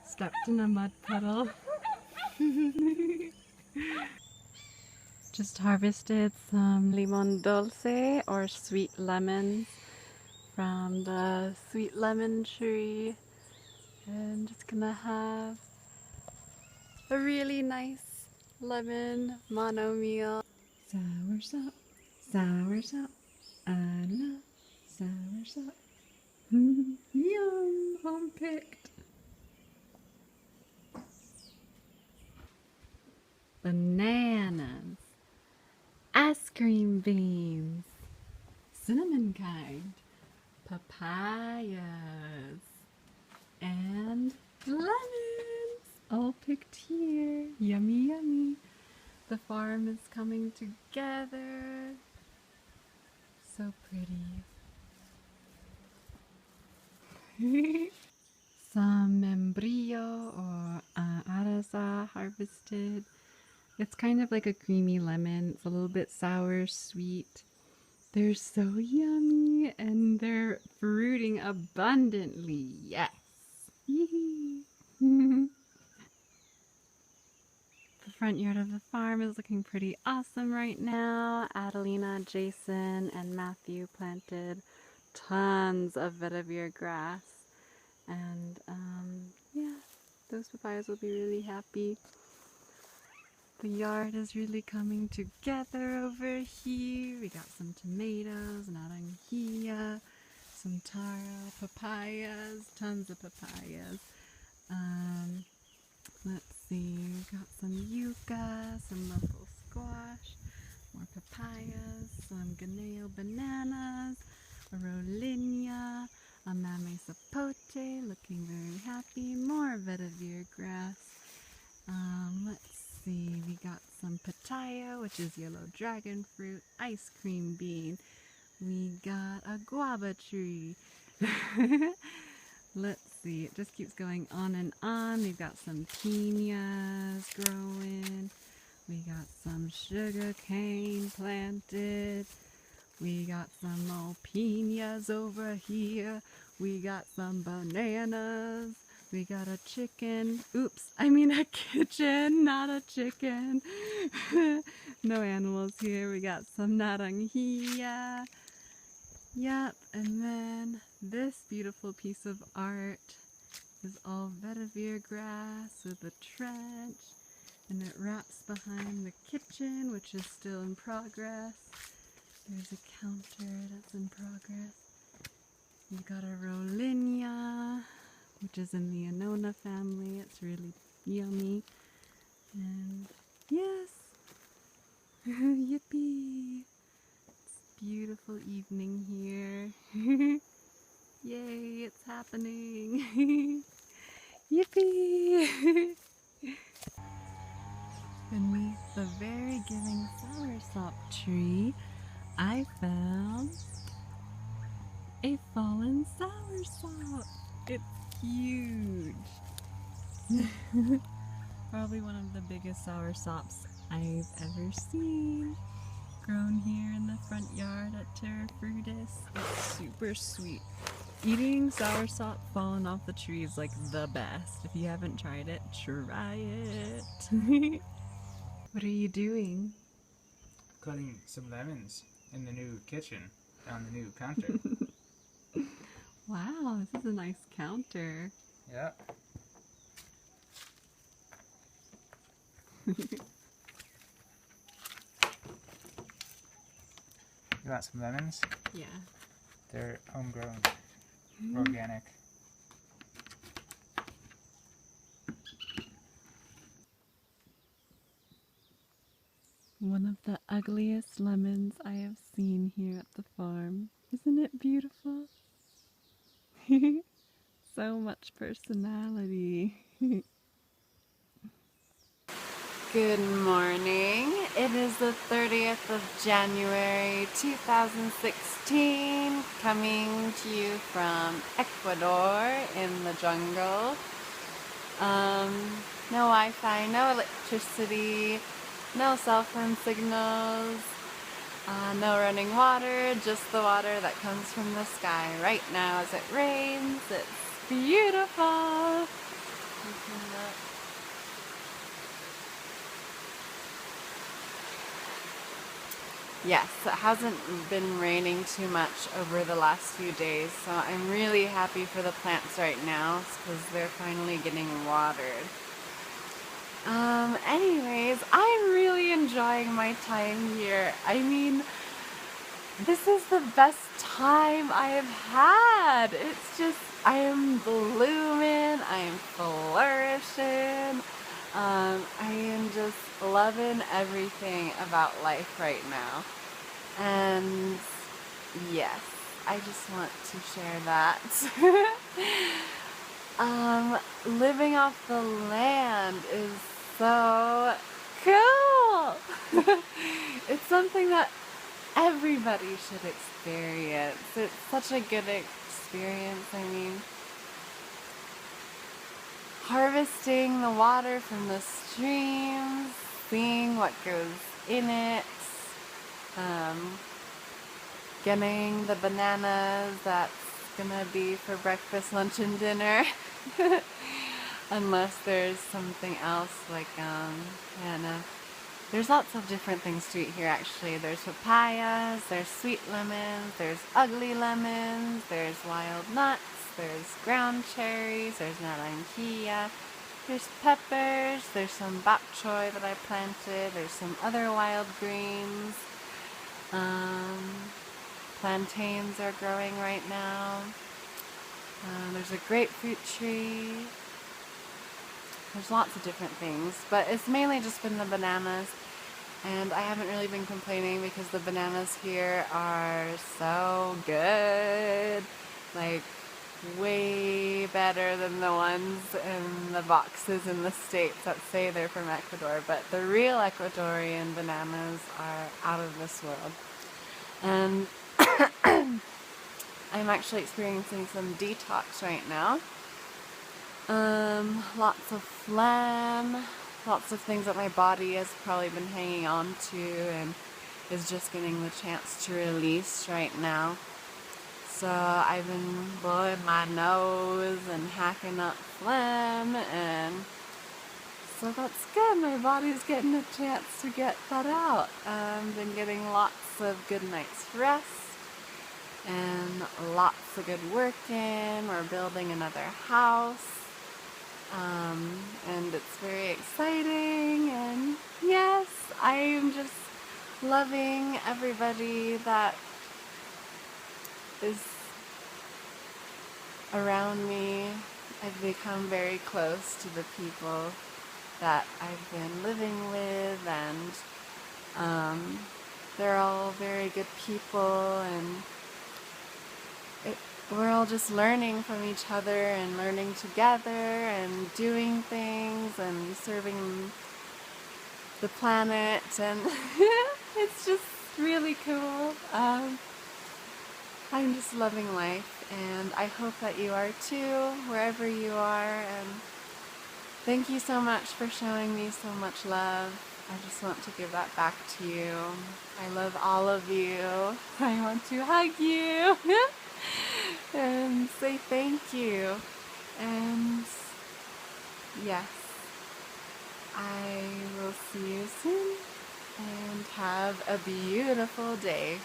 Stepped in a mud puddle. Just harvested some limon dulce or sweet lemons from the sweet lemon tree, and just gonna have a really nice lemon mono meal. Soursop, soursop, I love soursop. Yum, home picked. Bananas, ice cream beans, cinnamon kind, papayas, and lemons, all picked here. Yummy, yummy. The farm is coming together. So pretty. Some membrillo or arasa harvested. It's kind of like a creamy lemon. It's a little bit sour, sweet. They're so yummy and they're fruiting abundantly. Yes. The front yard of the farm is looking pretty awesome right now. Adelina, Jason, and Matthew planted tons of vetiver grass. And yeah, those papayas will be really happy. The yard is really coming together over here. We got some tomatoes, naranjilla, some taro, papayas, tons of papayas. Let's see, we got some yucca, some local squash, more papayas, some ganeo bananas, a rolinha, a mame sapote, looking very happy, more vetiver grass. Let's see, we got some pitaya, which is yellow dragon fruit, ice cream bean. We got a guava tree. Let's see, it just keeps going on and on. We've got some piñas growing. We got some sugar cane planted. We got some more piñas over here. We got some bananas. We got a chicken. Oops, I mean a kitchen, not a chicken. No animals here. We got some naranjilla. Yep, and then this beautiful piece of art is all vetiver grass with a trench, and it wraps behind the kitchen, which is still in progress. There's a counter that's in progress. We've got a rolinha, which is in the Annona family. It's really yummy. And yes, yippee! It's a beautiful evening here. Yay, it's happening. Yippee! Beneath the very giving soursop tree, I found a fallen soursop. It's huge. Probably one of the biggest soursops I've ever seen. Grown here in the front yard at Terra. It's super sweet. Eating soursop fallen off the tree is like the best. If you haven't tried it, try it. What are you doing? Cutting some lemons in the new kitchen on the new counter. Wow, this is a nice counter. Yeah. You want some lemons? Yeah. They're homegrown, organic. One of the ugliest lemons I have seen here at the farm. Isn't it beautiful? So much personality. Good morning. It is the 30th of January 2016, coming to you from Ecuador in the jungle. No Wi-Fi, no electricity, no cell phone signals, no running water, just the water that comes from the sky. Right now as it rains, it's beautiful. Yes, it hasn't been raining too much over the last few days, so I'm really happy for the plants right now because they're finally getting watered. Anyways, I'm really enjoying my time here. I mean, this is the best time I have had. It's just, I am blooming, I am flourishing. I am just loving everything about life right now. And yes, I just want to share that. Living off the land is so cool. It's something that everybody should experience. It's such a good experience. I mean, harvesting the water from the streams, seeing what goes in it, getting the bananas that's gonna be for breakfast, lunch, and dinner. Unless there's something else like, there's lots of different things to eat here actually. There's papayas, there's sweet lemons, there's ugly lemons, there's wild nuts, there's ground cherries, there's naranjilla, there's peppers, there's some bok choy that I planted, there's some other wild greens. Plantains are growing right now. There's a grapefruit tree. There's lots of different things, but it's mainly just been the bananas, and I haven't really been complaining because the bananas here are so good. Like, way better than the ones in the boxes in the States that say they're from Ecuador, but the real Ecuadorian bananas are out of this world. And I'm actually experiencing some detox right now. Lots of phlegm, lots of things that my body has probably been hanging on to and is just getting the chance to release right now. So I've been blowing my nose and hacking up phlegm, and so that's good. My body's getting a chance to get that out. I've been getting lots of good night's rest and lots of good work in. We're building another house. And it's very exciting, and yes, I am just loving everybody that is around me. I've become very close to the people that I've been living with, and they're all very good people, and we're all just learning from each other and learning together and doing things and serving the planet, and it's just really cool. I'm just loving life, and I hope that you are too, wherever you are, and thank you so much for showing me so much love. I just want to give that back to you. I love all of you. I want to hug you. And say thank you. And yes, I will see you soon, and have a beautiful day.